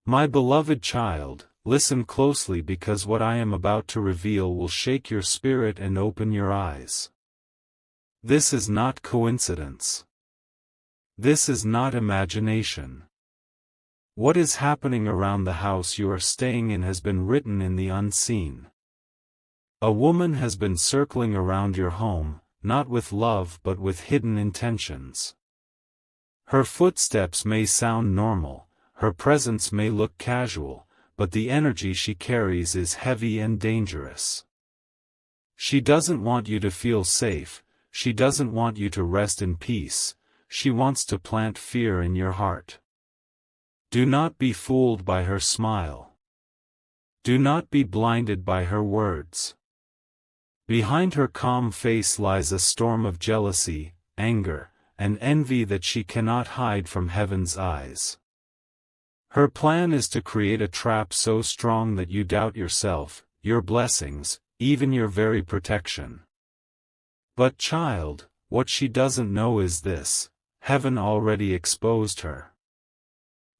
My beloved child, listen closely because what I am about to reveal will shake your spirit and open your eyes. This is not coincidence. This is not imagination. What is happening around the house you are staying in has been written in the unseen. A woman has been circling around your home, not with love but with hidden intentions. Her footsteps may sound normal, her presence may look casual, but the energy she carries is heavy and dangerous. She doesn't want you to feel safe, she doesn't want you to rest in peace, she wants to plant fear in your heart. Do not be fooled by her smile. Do not be blinded by her words. Behind her calm face lies a storm of jealousy, anger, and envy that she cannot hide from heaven's eyes. Her plan is to create a trap so strong that you doubt yourself, your blessings, even your very protection. But child, what she doesn't know is this: heaven already exposed her.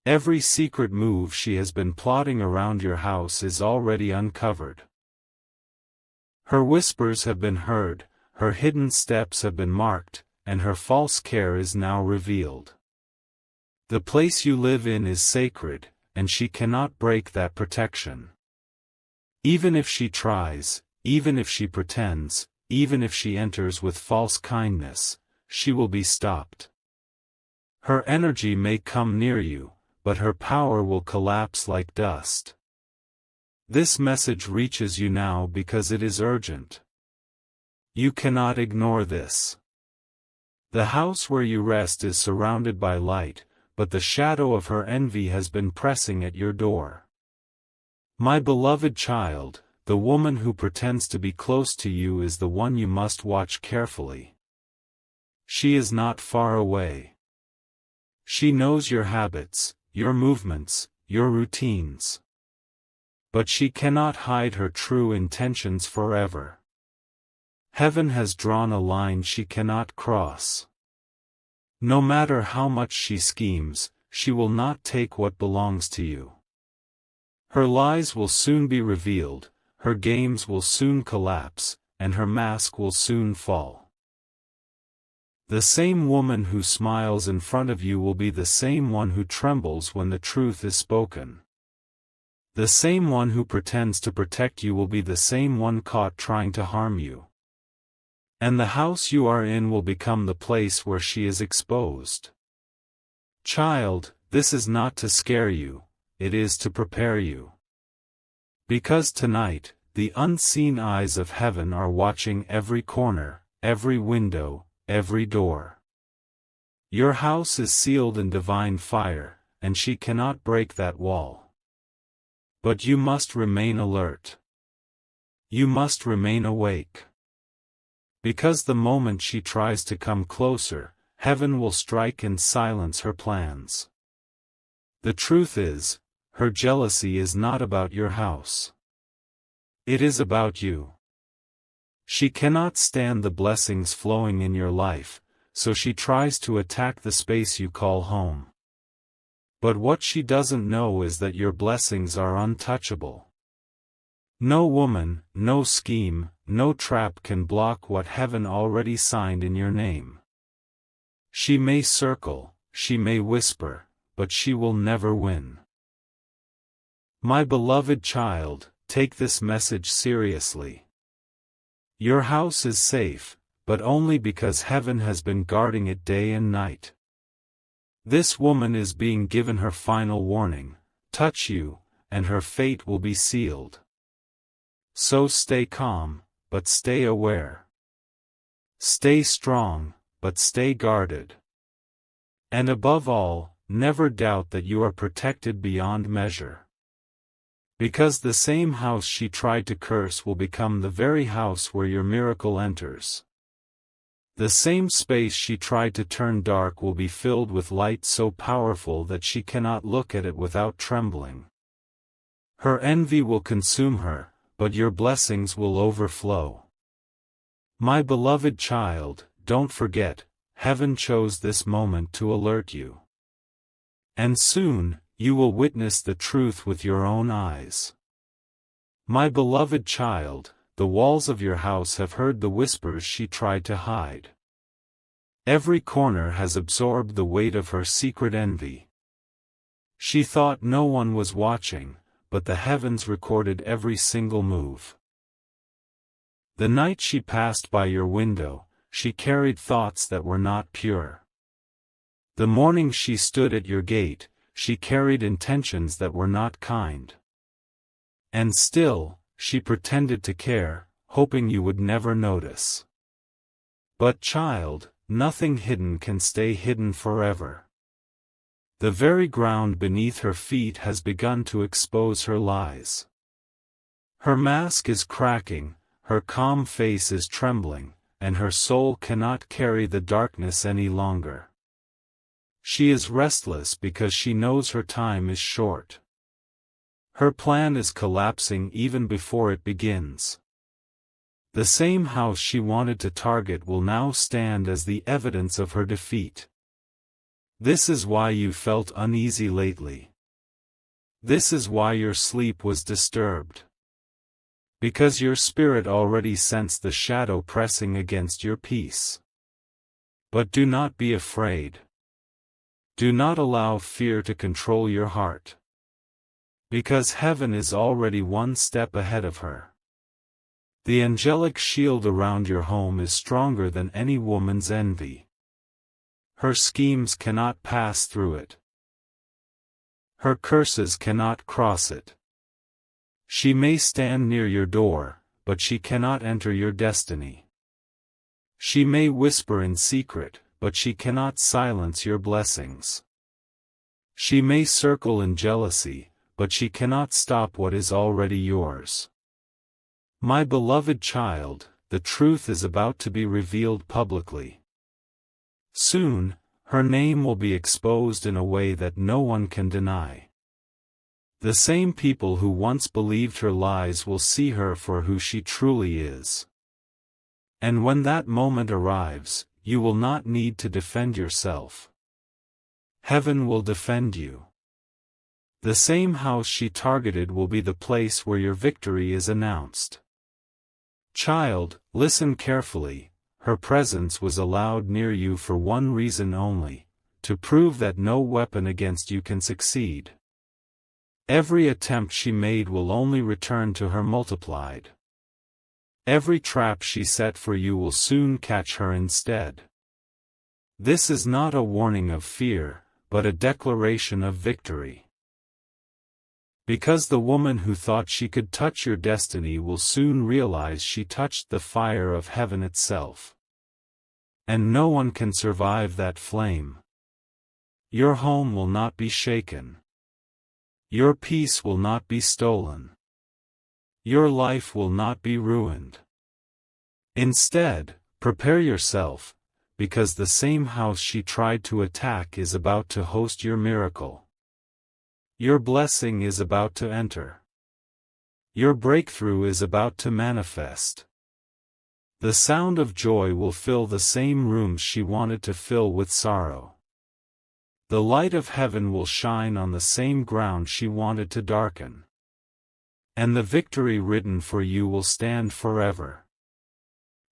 Every secret move she has been plotting around your house is already uncovered. Her whispers have been heard, her hidden steps have been marked, and her false care is now revealed. The place you live in is sacred, and she cannot break that protection. Even if she tries, even if she pretends, even if she enters with false kindness, she will be stopped. Her energy may come near you, but her power will collapse like dust. This message reaches you now because it is urgent. You cannot ignore this. The house where you rest is surrounded by light, but the shadow of her envy has been pressing at your door. My beloved child, the woman who pretends to be close to you is the one you must watch carefully. She is not far away. She knows your habits, your movements, your routines. But she cannot hide her true intentions forever. Heaven has drawn a line she cannot cross. No matter how much she schemes, she will not take what belongs to you. Her lies will soon be revealed, her games will soon collapse, and her mask will soon fall. The same woman who smiles in front of you will be the same one who trembles when the truth is spoken. The same one who pretends to protect you will be the same one caught trying to harm you. And the house you are in will become the place where she is exposed. Child, this is not to scare you, it is to prepare you. Because tonight, the unseen eyes of heaven are watching every corner, every window, every door. Your house is sealed in divine fire, and she cannot break that wall. But you must remain alert. You must remain awake. Because the moment she tries to come closer, heaven will strike and silence her plans. The truth is, her jealousy is not about your house. It is about you. She cannot stand the blessings flowing in your life, so she tries to attack the space you call home. But what she doesn't know is that your blessings are untouchable. No woman, no scheme, no trap can block what heaven already signed in your name. She may circle, she may whisper, but she will never win. My beloved child, take this message seriously. Your house is safe, but only because heaven has been guarding it day and night. This woman is being given her final warning: touch you, and her fate will be sealed. So stay calm, but stay aware. Stay strong, but stay guarded. And above all, never doubt that you are protected beyond measure. Because the same house she tried to curse will become the very house where your miracle enters. The same space she tried to turn dark will be filled with light so powerful that she cannot look at it without trembling. Her envy will consume her, but your blessings will overflow. My beloved child, don't forget, heaven chose this moment to alert you. And soon, you will witness the truth with your own eyes. My beloved child, the walls of your house have heard the whispers she tried to hide. Every corner has absorbed the weight of her secret envy. She thought no one was watching, but the heavens recorded every single move. The night she passed by your window, she carried thoughts that were not pure. The morning she stood at your gate, she carried intentions that were not kind. And still, she pretended to care, hoping you would never notice. But child, nothing hidden can stay hidden forever. The very ground beneath her feet has begun to expose her lies. Her mask is cracking, her calm face is trembling, and her soul cannot carry the darkness any longer. She is restless because she knows her time is short. Her plan is collapsing even before it begins. The same house she wanted to target will now stand as the evidence of her defeat. This is why you felt uneasy lately. This is why your sleep was disturbed. Because your spirit already sensed the shadow pressing against your peace. But do not be afraid. Do not allow fear to control your heart. Because heaven is already one step ahead of her. The angelic shield around your home is stronger than any woman's envy. Her schemes cannot pass through it. Her curses cannot cross it. She may stand near your door, but she cannot enter your destiny. She may whisper in secret, but she cannot silence your blessings. She may circle in jealousy, but she cannot stop what is already yours. My beloved child, the truth is about to be revealed publicly. Soon, her name will be exposed in a way that no one can deny. The same people who once believed her lies will see her for who she truly is. And when that moment arrives, you will not need to defend yourself. Heaven will defend you. The same house she targeted will be the place where your victory is announced. Child, listen carefully. Her presence was allowed near you for one reason only, to prove that no weapon against you can succeed. Every attempt she made will only return to her multiplied. Every trap she set for you will soon catch her instead. This is not a warning of fear, but a declaration of victory. Because the woman who thought she could touch your destiny will soon realize she touched the fire of heaven itself. And no one can survive that flame. Your home will not be shaken. Your peace will not be stolen. Your life will not be ruined. Instead, prepare yourself, because the same house she tried to attack is about to host your miracle. Your blessing is about to enter. Your breakthrough is about to manifest. The sound of joy will fill the same rooms she wanted to fill with sorrow. The light of heaven will shine on the same ground she wanted to darken. And the victory written for you will stand forever.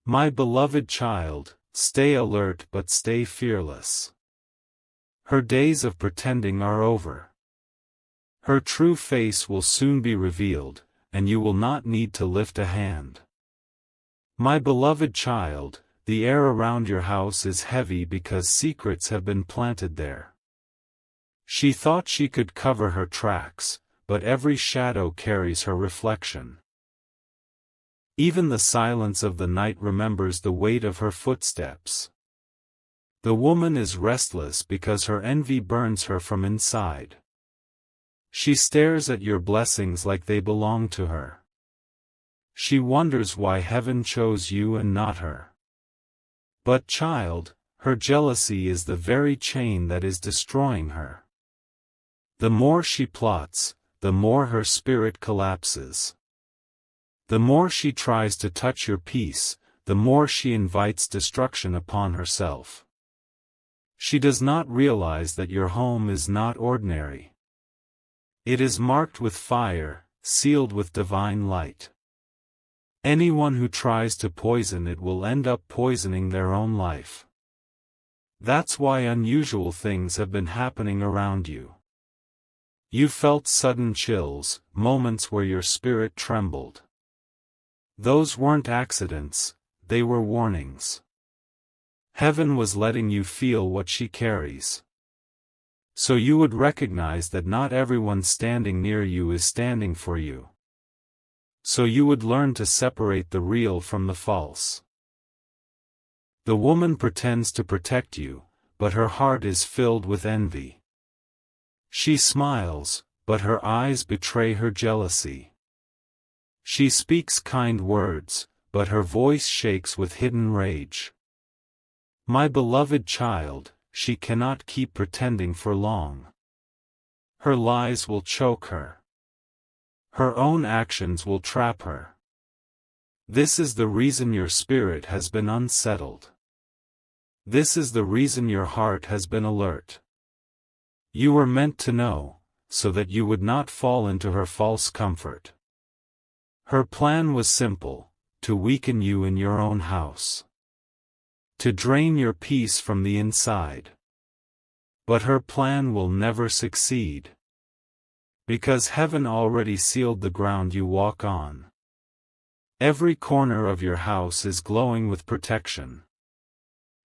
My beloved child, stay alert but stay fearless. Her days of pretending are over. Her true face will soon be revealed, and you will not need to lift a hand. My beloved child, the air around your house is heavy because secrets have been planted there. She thought she could cover her tracks, but every shadow carries her reflection. Even the silence of the night remembers the weight of her footsteps. The woman is restless because her envy burns her from inside. She stares at your blessings like they belong to her. She wonders why heaven chose you and not her. But child, her jealousy is the very chain that is destroying her. The more she plots, the more her spirit collapses. The more she tries to touch your peace, the more she invites destruction upon herself. She does not realize that your home is not ordinary. It is marked with fire, sealed with divine light. Anyone who tries to poison it will end up poisoning their own life. That's why unusual things have been happening around you. You felt sudden chills, moments where your spirit trembled. Those weren't accidents, they were warnings. Heaven was letting you feel what she carries. So you would recognize that not everyone standing near you is standing for you. So you would learn to separate the real from the false. The woman pretends to protect you, but her heart is filled with envy. She smiles, but her eyes betray her jealousy. She speaks kind words, but her voice shakes with hidden rage. My beloved child, she cannot keep pretending for long. Her lies will choke her. Her own actions will trap her. This is the reason your spirit has been unsettled. This is the reason your heart has been alert. You were meant to know, so that you would not fall into her false comfort. Her plan was simple, to weaken you in your own house. To drain your peace from the inside. But her plan will never succeed. Because heaven already sealed the ground you walk on. Every corner of your house is glowing with protection.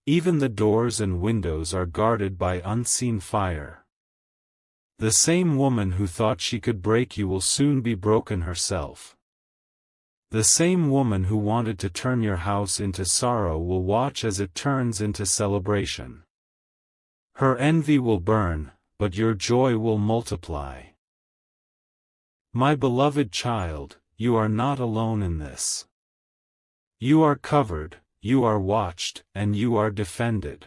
Even the doors and windows are guarded by unseen fire. The same woman who thought she could break you will soon be broken herself. The same woman who wanted to turn your house into sorrow will watch as it turns into celebration. Her envy will burn, but your joy will multiply. My beloved child, you are not alone in this. You are covered, you are watched, and you are defended.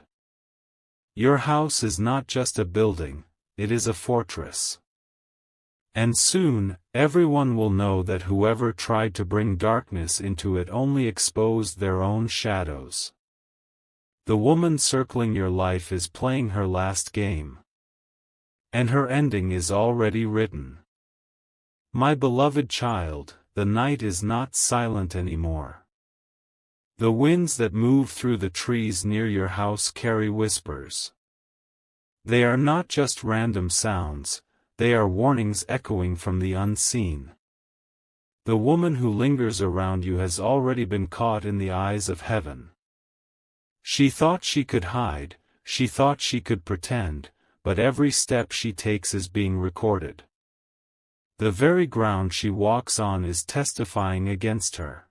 Your house is not just a building, it is a fortress. And soon, everyone will know that whoever tried to bring darkness into it only exposed their own shadows. The woman circling your life is playing her last game. And her ending is already written. My beloved child, the night is not silent anymore. The winds that move through the trees near your house carry whispers. They are not just random sounds, they are warnings echoing from the unseen. The woman who lingers around you has already been caught in the eyes of heaven. She thought she could hide, she thought she could pretend, but every step she takes is being recorded. The very ground she walks on is testifying against her.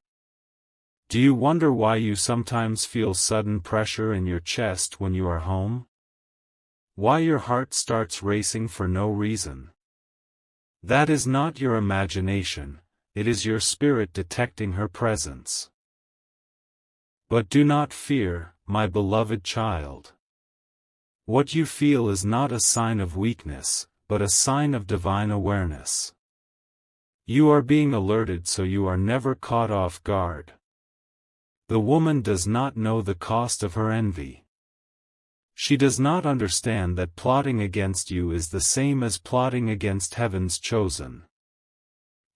Do you wonder why you sometimes feel sudden pressure in your chest when you are home? Why your heart starts racing for no reason? That is not your imagination, it is your spirit detecting her presence. But do not fear, my beloved child. What you feel is not a sign of weakness, but a sign of divine awareness. You are being alerted so you are never caught off guard. The woman does not know the cost of her envy. She does not understand that plotting against you is the same as plotting against heaven's chosen.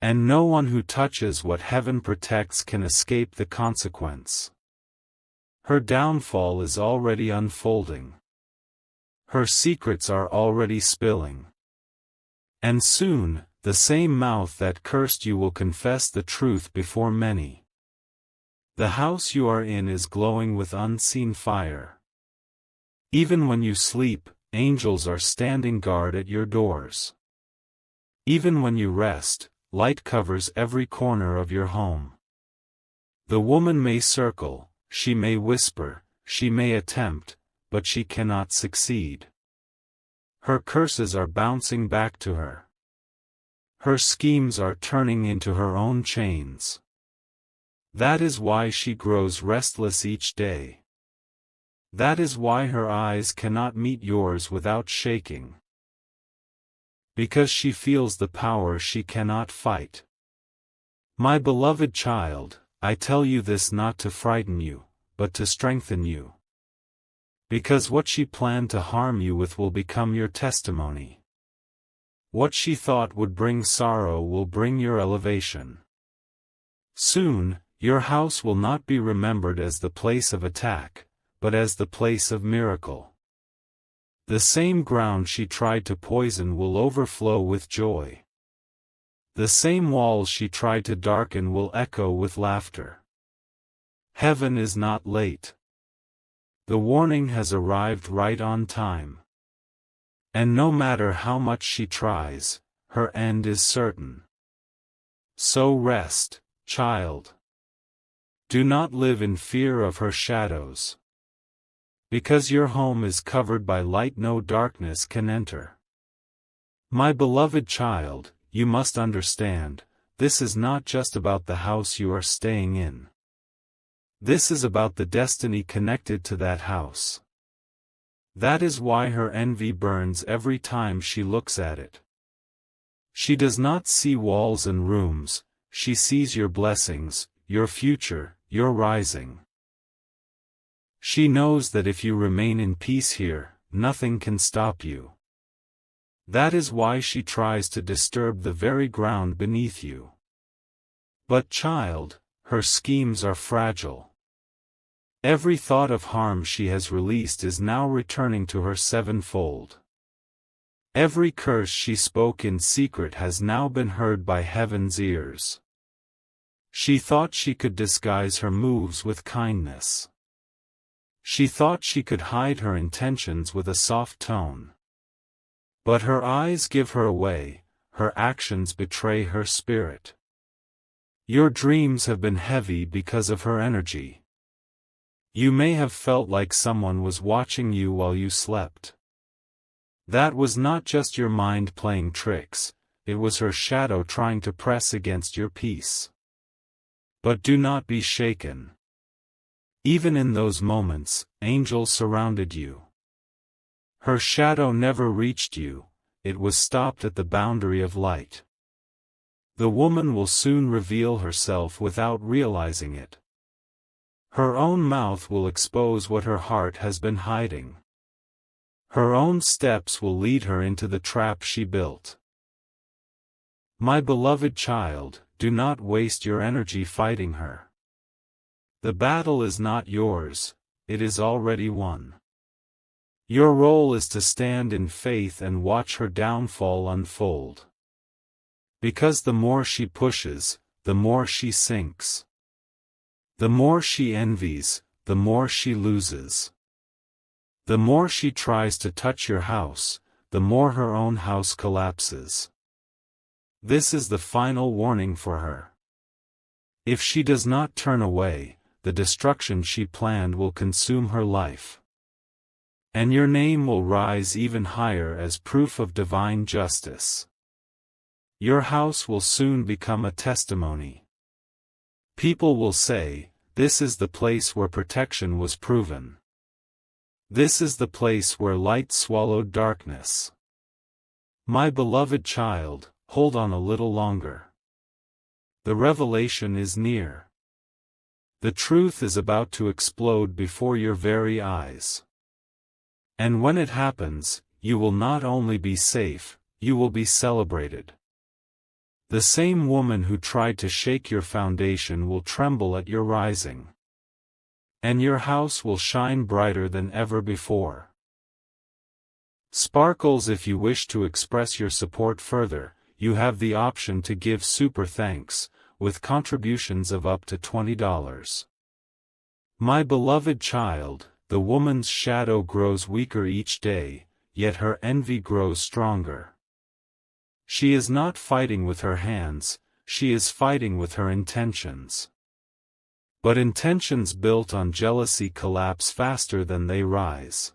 And no one who touches what heaven protects can escape the consequence. Her downfall is already unfolding. Her secrets are already spilling. And soon, the same mouth that cursed you will confess the truth before many. The house you are in is glowing with unseen fire. Even when you sleep, angels are standing guard at your doors. Even when you rest, light covers every corner of your home. The woman may circle, she may whisper, she may attempt, but she cannot succeed. Her curses are bouncing back to her. Her schemes are turning into her own chains. That is why she grows restless each day. That is why her eyes cannot meet yours without shaking. Because she feels the power she cannot fight. My beloved child, I tell you this not to frighten you, but to strengthen you. Because what she planned to harm you with will become your testimony. What she thought would bring sorrow will bring your elevation. Soon, your house will not be remembered as the place of attack, but as the place of miracle. The same ground she tried to poison will overflow with joy. The same walls she tried to darken will echo with laughter. Heaven is not late. The warning has arrived right on time. And no matter how much she tries, her end is certain. So rest, child. Do not live in fear of her shadows. Because your home is covered by light, no darkness can enter. My beloved child, you must understand, this is not just about the house you are staying in. This is about the destiny connected to that house. That is why her envy burns every time she looks at it. She does not see walls and rooms, she sees your blessings, your future, your rising. She knows that if you remain in peace here, nothing can stop you. That is why she tries to disturb the very ground beneath you. But child, her schemes are fragile. Every thought of harm she has released is now returning to her sevenfold. Every curse she spoke in secret has now been heard by heaven's ears. She thought she could disguise her moves with kindness. She thought she could hide her intentions with a soft tone. But her eyes give her away, her actions betray her spirit. Your dreams have been heavy because of her energy. You may have felt like someone was watching you while you slept. That was not just your mind playing tricks, it was her shadow trying to press against your peace. But do not be shaken. Even in those moments, angels surrounded you. Her shadow never reached you, it was stopped at the boundary of light. The woman will soon reveal herself without realizing it. Her own mouth will expose what her heart has been hiding. Her own steps will lead her into the trap she built. My beloved child, do not waste your energy fighting her. The battle is not yours, it is already won. Your role is to stand in faith and watch her downfall unfold. Because the more she pushes, the more she sinks. The more she envies, the more she loses. The more she tries to touch your house, the more her own house collapses. This is the final warning for her. If she does not turn away, the destruction she planned will consume her life. And your name will rise even higher as proof of divine justice. Your house will soon become a testimony. People will say, this is the place where protection was proven. This is the place where light swallowed darkness. My beloved child, hold on a little longer. The revelation is near. The truth is about to explode before your very eyes. And when it happens, you will not only be safe, you will be celebrated. The same woman who tried to shake your foundation will tremble at your rising. And your house will shine brighter than ever before. Sparkles, if you wish to express your support further, you have the option to give super thanks, with contributions of up to $20. My beloved child, the woman's shadow grows weaker each day, yet her envy grows stronger. She is not fighting with her hands, she is fighting with her intentions. But intentions built on jealousy collapse faster than they rise.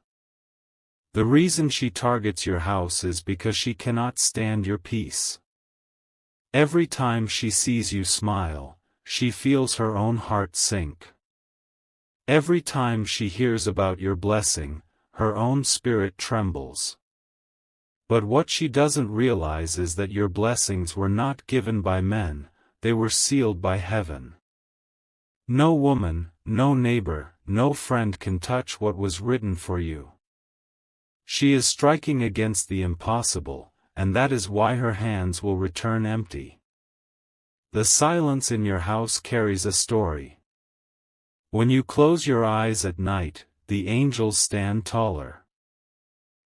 The reason she targets your house is because she cannot stand your peace. Every time she sees you smile, she feels her own heart sink. Every time she hears about your blessing, her own spirit trembles. But what she doesn't realize is that your blessings were not given by men, they were sealed by heaven. No woman, no neighbor, no friend can touch what was written for you. She is striking against the impossible, and that is why her hands will return empty. The silence in your house carries a story. When you close your eyes at night, the angels stand taller.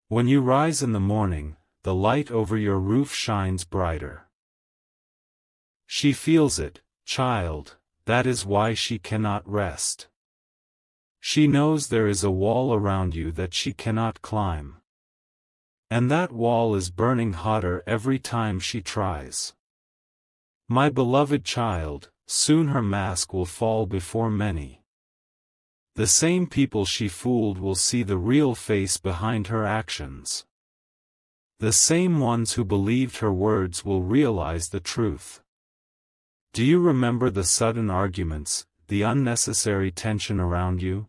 When you rise in the morning, the light over your roof shines brighter. She feels it, child, that is why she cannot rest. She knows there is a wall around you that she cannot climb. And that wall is burning hotter every time she tries. My beloved child, soon her mask will fall before many. The same people she fooled will see the real face behind her actions. The same ones who believed her words will realize the truth. Do you remember the sudden arguments, the unnecessary tension around you?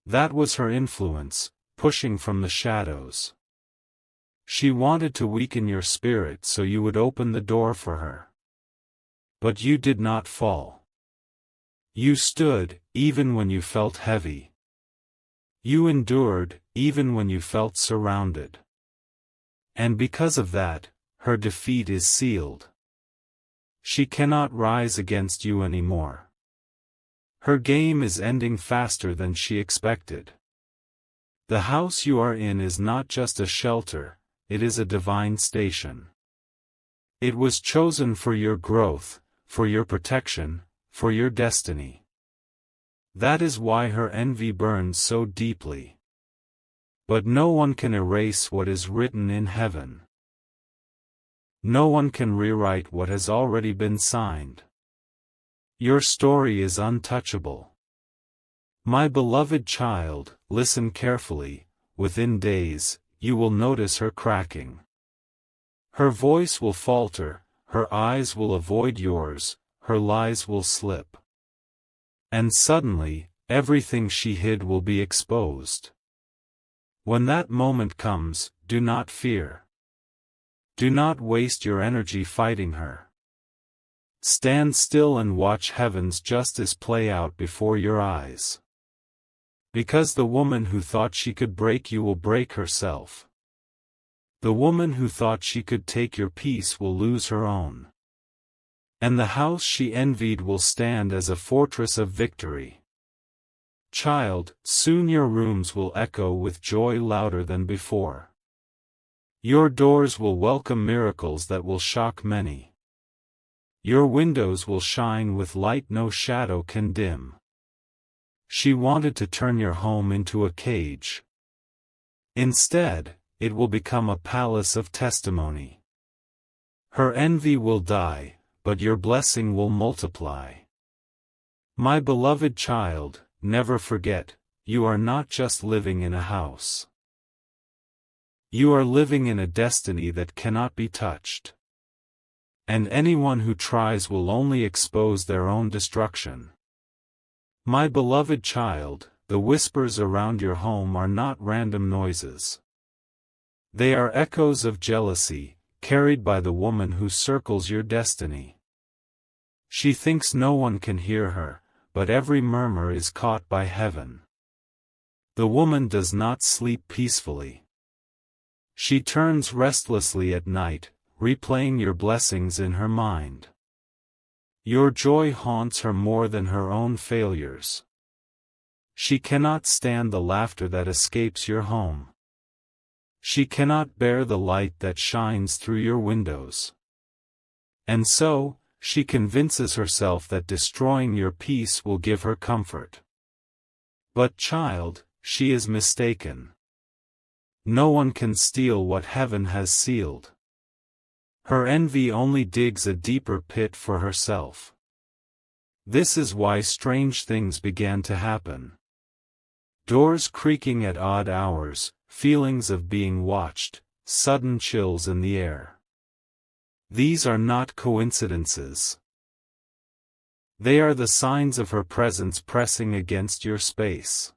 That was her influence, pushing from the shadows. She wanted to weaken your spirit so you would open the door for her. But you did not fall. You stood, even when you felt heavy. You endured, even when you felt surrounded. And because of that, her defeat is sealed. She cannot rise against you anymore. Her game is ending faster than she expected. The house you are in is not just a shelter, it is a divine station. It was chosen for your growth, for your protection, for your destiny. That is why her envy burns so deeply. But no one can erase what is written in heaven. No one can rewrite what has already been signed. Your story is untouchable. My beloved child, listen carefully, within days, you will notice her cracking. Her voice will falter, her eyes will avoid yours, her lies will slip. And suddenly, everything she hid will be exposed. When that moment comes, do not fear. Do not waste your energy fighting her. Stand still and watch heaven's justice play out before your eyes. Because the woman who thought she could break you will break herself. The woman who thought she could take your peace will lose her own. And the house she envied will stand as a fortress of victory. Child, soon your rooms will echo with joy louder than before. Your doors will welcome miracles that will shock many. Your windows will shine with light no shadow can dim. She wanted to turn your home into a cage. Instead, it will become a palace of testimony. Her envy will die, but your blessing will multiply. My beloved child, never forget, you are not just living in a house. You are living in a destiny that cannot be touched. And anyone who tries will only expose their own destruction. My beloved child, the whispers around your home are not random noises. They are echoes of jealousy, carried by the woman who circles your destiny. She thinks no one can hear her, but every murmur is caught by heaven. The woman does not sleep peacefully. She turns restlessly at night, replaying your blessings in her mind. Your joy haunts her more than her own failures. She cannot stand the laughter that escapes your home. She cannot bear the light that shines through your windows. And so, she convinces herself that destroying your peace will give her comfort. But child, she is mistaken. No one can steal what heaven has sealed. Her envy only digs a deeper pit for herself. This is why strange things began to happen. Doors creaking at odd hours, feelings of being watched, sudden chills in the air. These are not coincidences. They are the signs of her presence pressing against your space.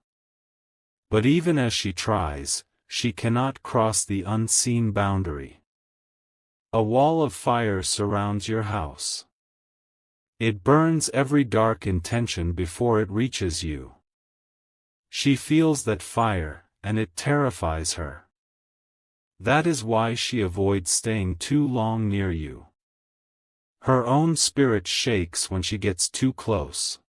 But even as she tries, she cannot cross the unseen boundary. A wall of fire surrounds your house. It burns every dark intention before it reaches you. She feels that fire, and it terrifies her. That is why she avoids staying too long near you. Her own spirit shakes when she gets too close.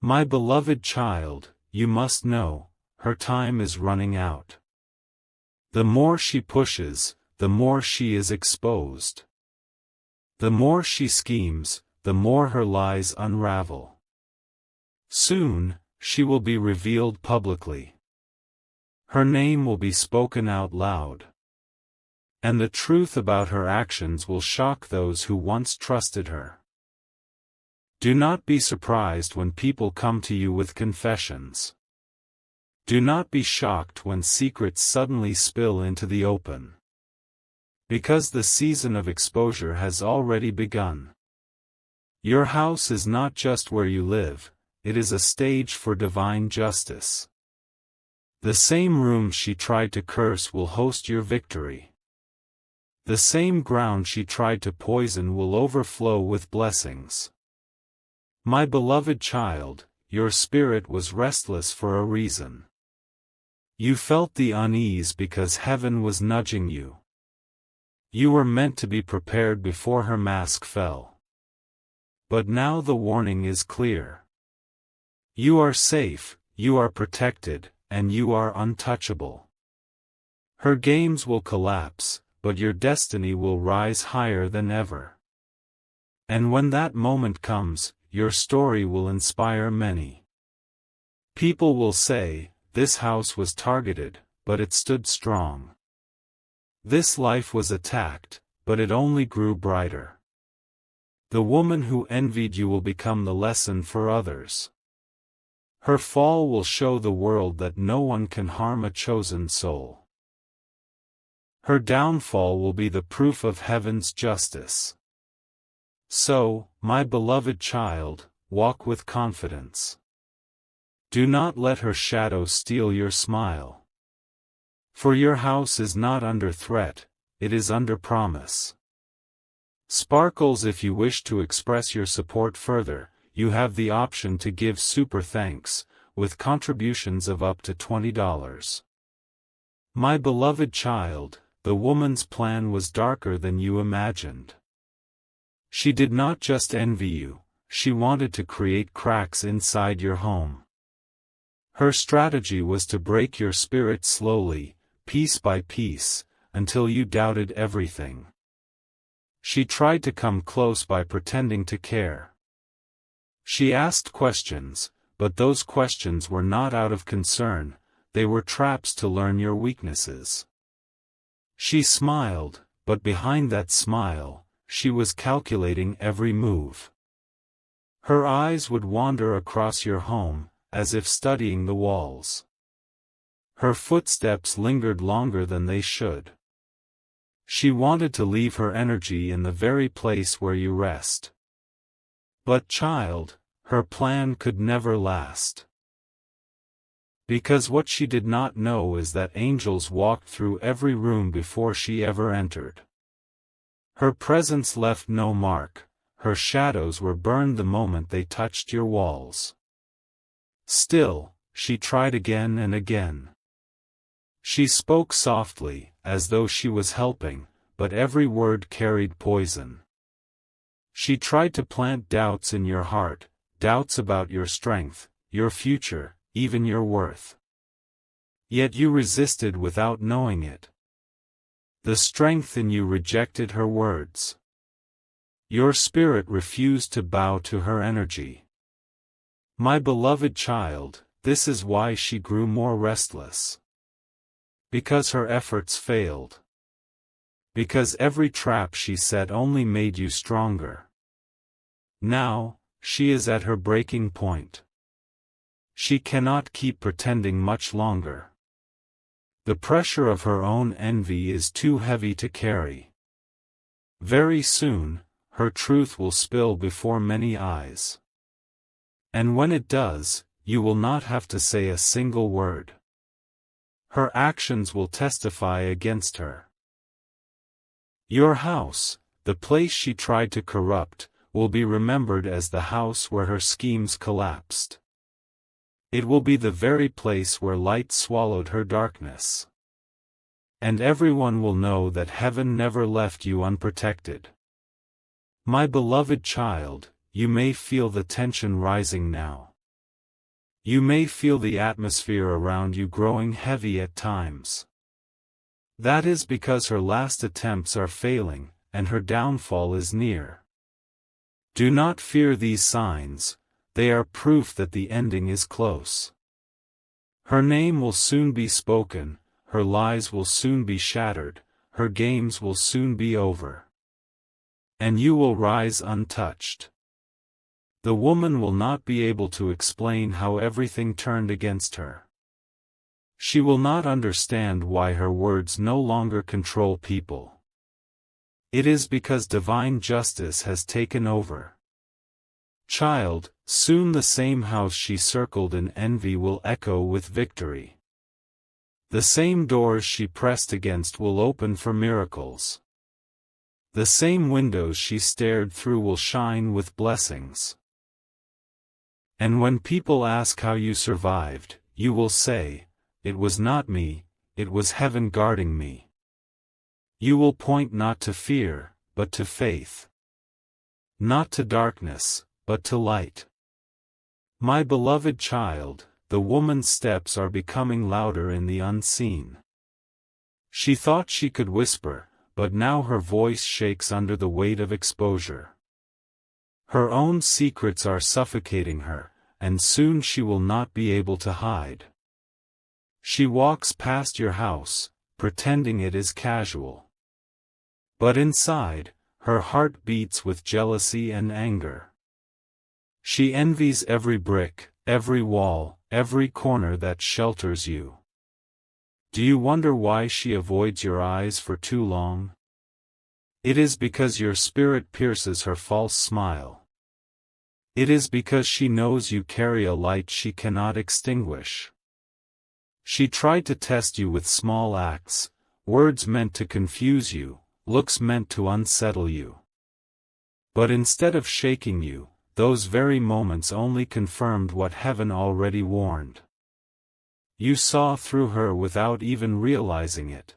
My beloved child, you must know, her time is running out. The more she pushes, the more she is exposed. The more she schemes, the more her lies unravel. Soon, she will be revealed publicly. Her name will be spoken out loud. And the truth about her actions will shock those who once trusted her. Do not be surprised when people come to you with confessions. Do not be shocked when secrets suddenly spill into the open. Because the season of exposure has already begun. Your house is not just where you live, it is a stage for divine justice. The same room she tried to curse will host your victory. The same ground she tried to poison will overflow with blessings. My beloved child, your spirit was restless for a reason. You felt the unease because heaven was nudging you. You were meant to be prepared before her mask fell. But now the warning is clear. You are safe, you are protected, and you are untouchable. Her games will collapse, but your destiny will rise higher than ever. And when that moment comes, your story will inspire many. People will say, this house was targeted, but it stood strong. This life was attacked, but it only grew brighter. The woman who envied you will become the lesson for others. Her fall will show the world that no one can harm a chosen soul. Her downfall will be the proof of heaven's justice. So, my beloved child, walk with confidence. Do not let her shadow steal your smile. For your house is not under threat, it is under promise. Sparkles, if you wish to express your support further, you have the option to give super thanks, with contributions of up to $20. My beloved child, the woman's plan was darker than you imagined. She did not just envy you, she wanted to create cracks inside your home. Her strategy was to break your spirit slowly, piece by piece, until you doubted everything. She tried to come close by pretending to care. She asked questions, but those questions were not out of concern, they were traps to learn your weaknesses. She smiled, but behind that smile, she was calculating every move. Her eyes would wander across your home, as if studying the walls. Her footsteps lingered longer than they should. She wanted to leave her energy in the very place where you rest. But child, her plan could never last. Because what she did not know is that angels walked through every room before she ever entered. Her presence left no mark, her shadows were burned the moment they touched your walls. Still, she tried again and again. She spoke softly, as though she was helping, but every word carried poison. She tried to plant doubts in your heart, doubts about your strength, your future, even your worth. Yet you resisted without knowing it. The strength in you rejected her words. Your spirit refused to bow to her energy. My beloved child, this is why she grew more restless. Because her efforts failed. Because every trap she set only made you stronger. Now, she is at her breaking point. She cannot keep pretending much longer. The pressure of her own envy is too heavy to carry. Very soon, her truth will spill before many eyes. And when it does, you will not have to say a single word. Her actions will testify against her. Your house, the place she tried to corrupt, will be remembered as the house where her schemes collapsed. It will be the very place where light swallowed her darkness. And everyone will know that heaven never left you unprotected. My beloved child, you may feel the tension rising now. You may feel the atmosphere around you growing heavy at times. That is because her last attempts are failing, and her downfall is near. Do not fear these signs, they are proof that the ending is close. Her name will soon be spoken, her lies will soon be shattered, her games will soon be over. And you will rise untouched. The woman will not be able to explain how everything turned against her. She will not understand why her words no longer control people. It is because divine justice has taken over. Child, soon the same house she circled in envy will echo with victory. The same doors she pressed against will open for miracles. The same windows she stared through will shine with blessings. And when people ask how you survived, you will say, "It was not me, it was heaven guarding me." You will point not to fear, but to faith. Not to darkness, but to light. My beloved child, the woman's steps are becoming louder in the unseen. She thought she could whisper, but now her voice shakes under the weight of exposure. Her own secrets are suffocating her, and soon she will not be able to hide. She walks past your house, pretending it is casual. But inside, her heart beats with jealousy and anger. She envies every brick, every wall, every corner that shelters you. Do you wonder why she avoids your eyes for too long? It is because your spirit pierces her false smile. It is because she knows you carry a light she cannot extinguish. She tried to test you with small acts, words meant to confuse you, looks meant to unsettle you. But instead of shaking you, those very moments only confirmed what heaven already warned. You saw through her without even realizing it.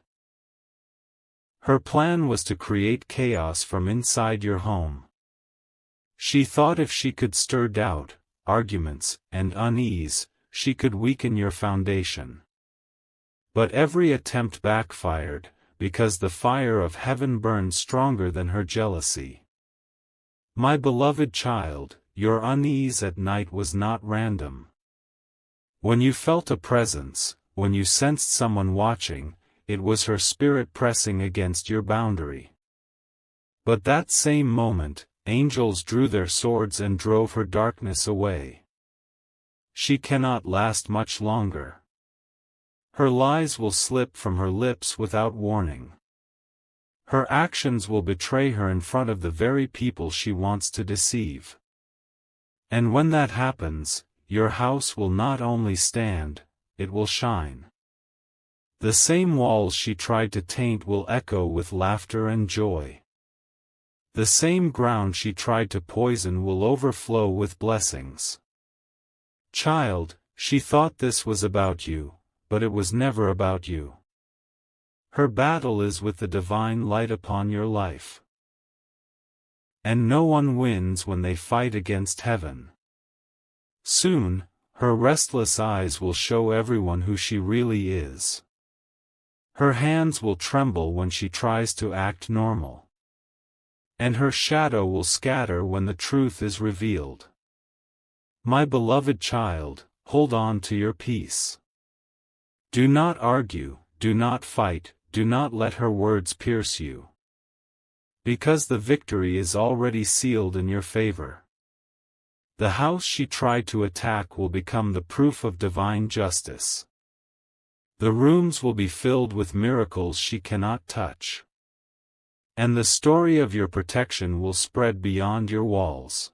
Her plan was to create chaos from inside your home. She thought if she could stir doubt, arguments, and unease, she could weaken your foundation. But every attempt backfired, because the fire of heaven burned stronger than her jealousy. My beloved child, your unease at night was not random. When you felt a presence, when you sensed someone watching, it was her spirit pressing against your boundary. But that same moment, angels drew their swords and drove her darkness away. She cannot last much longer. Her lies will slip from her lips without warning. Her actions will betray her in front of the very people she wants to deceive. And when that happens, your house will not only stand, it will shine. The same walls she tried to taint will echo with laughter and joy. The same ground she tried to poison will overflow with blessings. Child, she thought this was about you, but it was never about you. Her battle is with the divine light upon your life. And no one wins when they fight against heaven. Soon, her restless eyes will show everyone who she really is. Her hands will tremble when she tries to act normal. And her shadow will scatter when the truth is revealed. My beloved child, hold on to your peace. Do not argue, do not fight, do not let her words pierce you. Because the victory is already sealed in your favor. The house she tried to attack will become the proof of divine justice. The rooms will be filled with miracles she cannot touch. And the story of your protection will spread beyond your walls.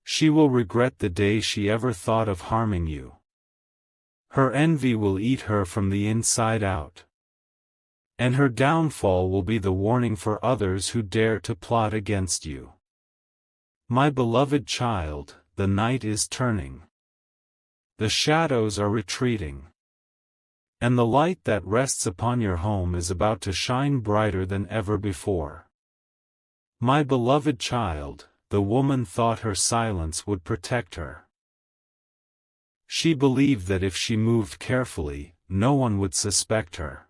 She will regret the day she ever thought of harming you. Her envy will eat her from the inside out. And her downfall will be the warning for others who dare to plot against you. My beloved child, the night is turning. The shadows are retreating. And the light that rests upon your home is about to shine brighter than ever before. My beloved child, the woman thought her silence would protect her. She believed that if she moved carefully, no one would suspect her.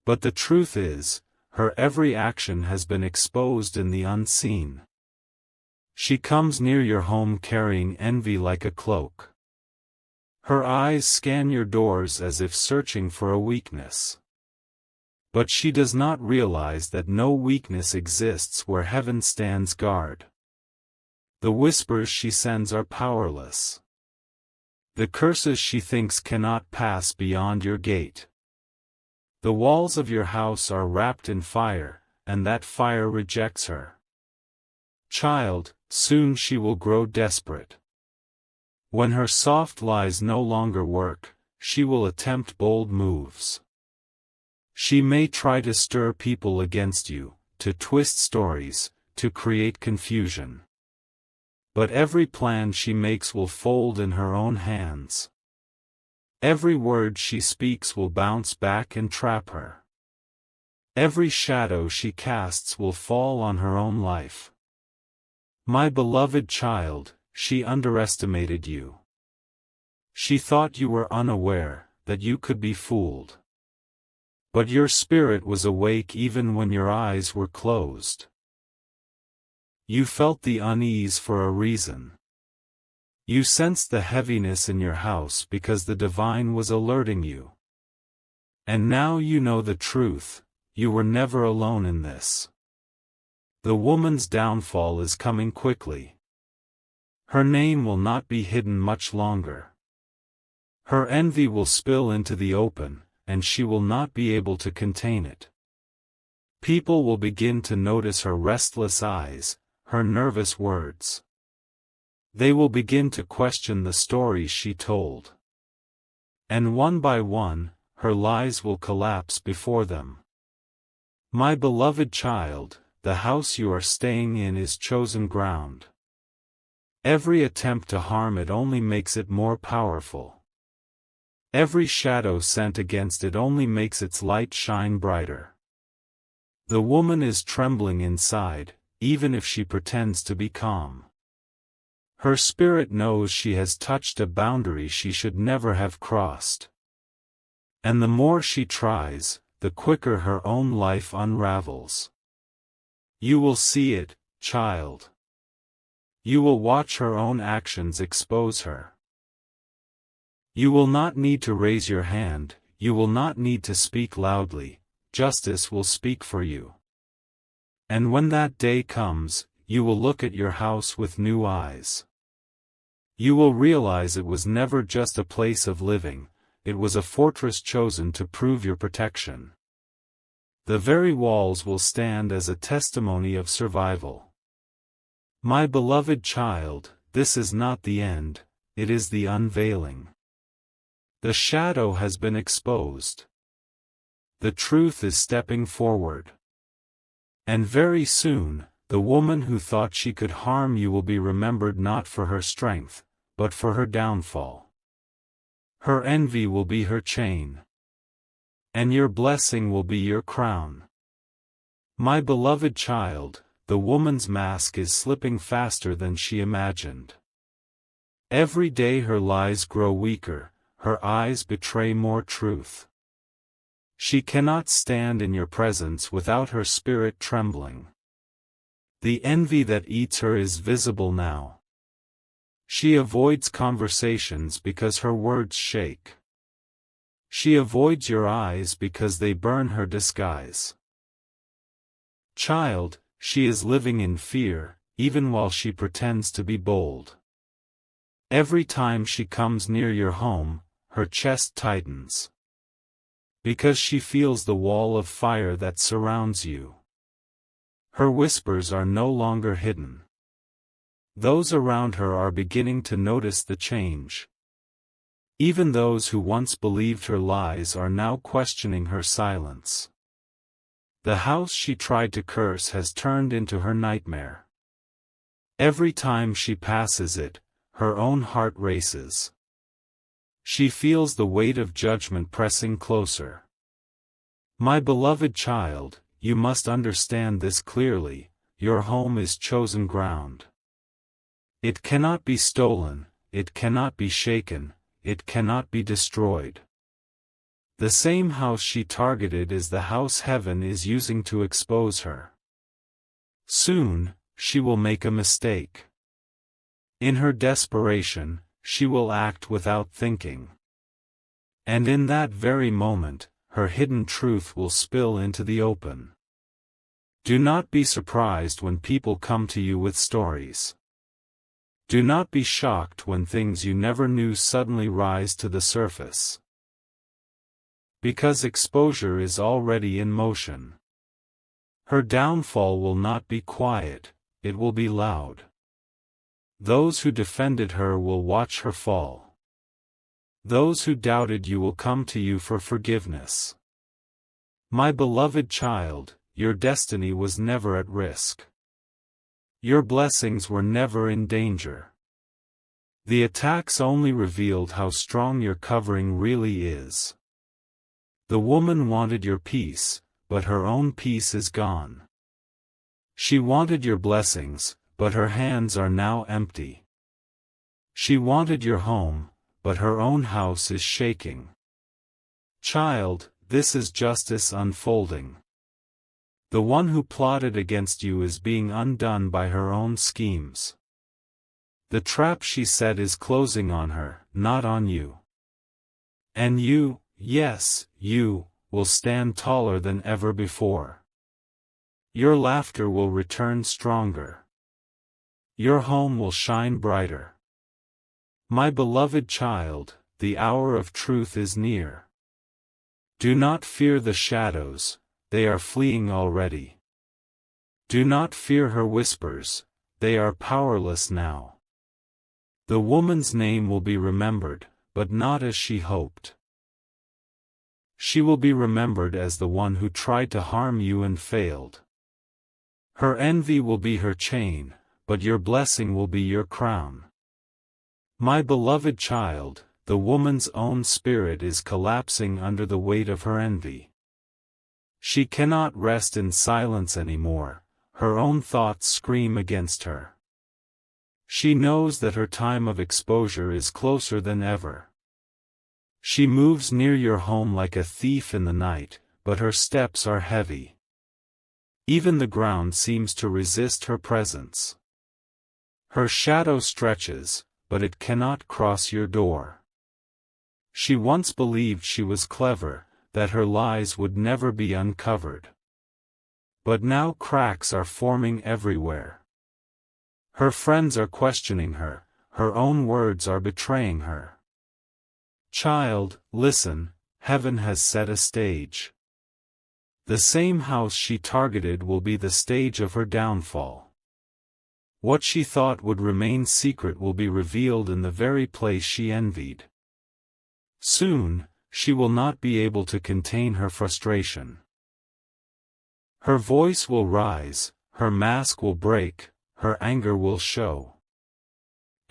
But the truth is, her every action has been exposed in the unseen. She comes near your home carrying envy like a cloak. Her eyes scan your doors as if searching for a weakness. But she does not realize that no weakness exists where heaven stands guard. The whispers she sends are powerless. The curses she thinks cannot pass beyond your gate. The walls of your house are wrapped in fire, and that fire rejects her. Child, soon she will grow desperate. When her soft lies no longer work, she will attempt bold moves. She may try to stir people against you, to twist stories, to create confusion. But every plan she makes will fold in her own hands. Every word she speaks will bounce back and trap her. Every shadow she casts will fall on her own life. My beloved child, she underestimated you. She thought you were unaware, that you could be fooled. But your spirit was awake even when your eyes were closed. You felt the unease for a reason. You sensed the heaviness in your house because the divine was alerting you. And now you know the truth, you were never alone in this. The woman's downfall is coming quickly. Her name will not be hidden much longer. Her envy will spill into the open, and she will not be able to contain it. People will begin to notice her restless eyes, her nervous words. They will begin to question the stories she told. And one by one, her lies will collapse before them. My beloved child, the house you are staying in is chosen ground. Every attempt to harm it only makes it more powerful. Every shadow sent against it only makes its light shine brighter. The woman is trembling inside, even if she pretends to be calm. Her spirit knows she has touched a boundary she should never have crossed. And the more she tries, the quicker her own life unravels. You will see it, child. You will watch her own actions expose her. You will not need to raise your hand, you will not need to speak loudly, justice will speak for you. And when that day comes, you will look at your house with new eyes. You will realize it was never just a place of living, it was a fortress chosen to prove your protection. The very walls will stand as a testimony of survival. My beloved child, this is not the end, it is the unveiling. The shadow has been exposed. The truth is stepping forward. And very soon, the woman who thought she could harm you will be remembered not for her strength, but for her downfall. Her envy will be her chain. And your blessing will be your crown. My beloved child, the woman's mask is slipping faster than she imagined. Every day her lies grow weaker, her eyes betray more truth. She cannot stand in your presence without her spirit trembling. The envy that eats her is visible now. She avoids conversations because her words shake. She avoids your eyes because they burn her disguise. Child, she is living in fear, even while she pretends to be bold. Every time she comes near your home, her chest tightens. Because she feels the wall of fire that surrounds you. Her whispers are no longer hidden. Those around her are beginning to notice the change. Even those who once believed her lies are now questioning her silence. The house she tried to curse has turned into her nightmare. Every time she passes it, her own heart races. She feels the weight of judgment pressing closer. My beloved child, you must understand this clearly, your home is chosen ground. It cannot be stolen, it cannot be shaken, it cannot be destroyed. The same house she targeted is the house heaven is using to expose her. Soon, she will make a mistake. In her desperation, she will act without thinking. And in that very moment, her hidden truth will spill into the open. Do not be surprised when people come to you with stories. Do not be shocked when things you never knew suddenly rise to the surface. Because exposure is already in motion. Her downfall will not be quiet, it will be loud. Those who defended her will watch her fall. Those who doubted you will come to you for forgiveness. My beloved child, your destiny was never at risk. Your blessings were never in danger. The attacks only revealed how strong your covering really is. The woman wanted your peace, but her own peace is gone. She wanted your blessings, but her hands are now empty. She wanted your home, but her own house is shaking. Child, this is justice unfolding. The one who plotted against you is being undone by her own schemes. The trap she set is closing on her, not on you. And you, yes, you, will stand taller than ever before. Your laughter will return stronger. Your home will shine brighter. My beloved child, the hour of truth is near. Do not fear the shadows, they are fleeing already. Do not fear her whispers, they are powerless now. The woman's name will be remembered, but not as she hoped. She will be remembered as the one who tried to harm you and failed. Her envy will be her chain, but your blessing will be your crown. My beloved child, the woman's own spirit is collapsing under the weight of her envy. She cannot rest in silence anymore, her own thoughts scream against her. She knows that her time of exposure is closer than ever. She moves near your home like a thief in the night, but her steps are heavy. Even the ground seems to resist her presence. Her shadow stretches, but it cannot cross your door. She once believed she was clever, that her lies would never be uncovered. But now cracks are forming everywhere. Her friends are questioning her, her own words are betraying her. Child, listen, heaven has set a stage. The same house she targeted will be the stage of her downfall. What she thought would remain secret will be revealed in the very place she envied. Soon, she will not be able to contain her frustration. Her voice will rise, her mask will break, her anger will show.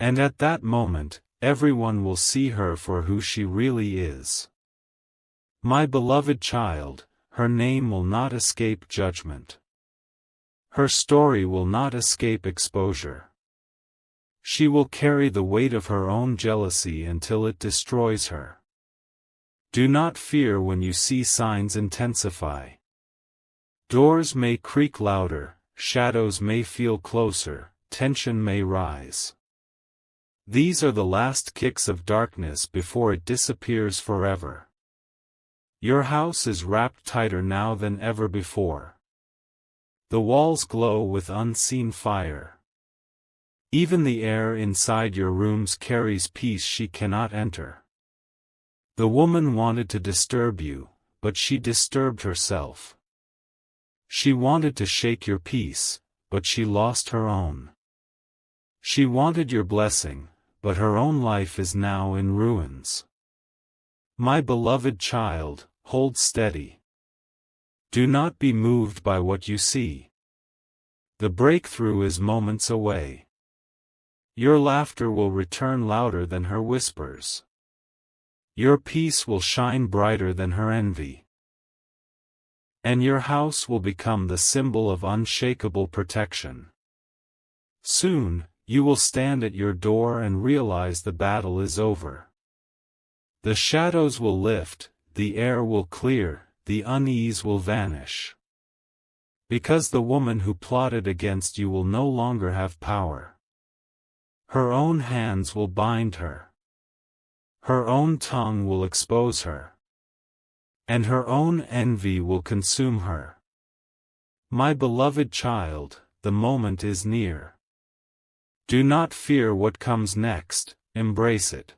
And at that moment, everyone will see her for who she really is. My beloved child, her name will not escape judgment. Her story will not escape exposure. She will carry the weight of her own jealousy until it destroys her. Do not fear when you see signs intensify. Doors may creak louder, shadows may feel closer, tension may rise. These are the last kicks of darkness before it disappears forever. Your house is wrapped tighter now than ever before. The walls glow with unseen fire. Even the air inside your rooms carries peace she cannot enter. The woman wanted to disturb you, but she disturbed herself. She wanted to shake your peace, but she lost her own. She wanted your blessing, but her own life is now in ruins. My beloved child, hold steady. Do not be moved by what you see. The breakthrough is moments away. Your laughter will return louder than her whispers. Your peace will shine brighter than her envy. And your house will become the symbol of unshakable protection. Soon, you will stand at your door and realize the battle is over. The shadows will lift, the air will clear, the unease will vanish. Because the woman who plotted against you will no longer have power. Her own hands will bind her. Her own tongue will expose her. And her own envy will consume her. My beloved child, the moment is near. Do not fear what comes next, embrace it.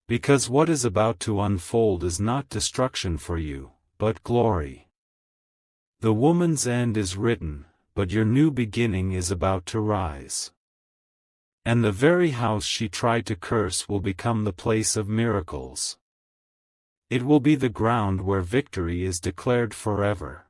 Because what is about to unfold is not destruction for you, but glory. The woman's end is written, but your new beginning is about to rise. And the very house she tried to curse will become the place of miracles. It will be the ground where victory is declared forever.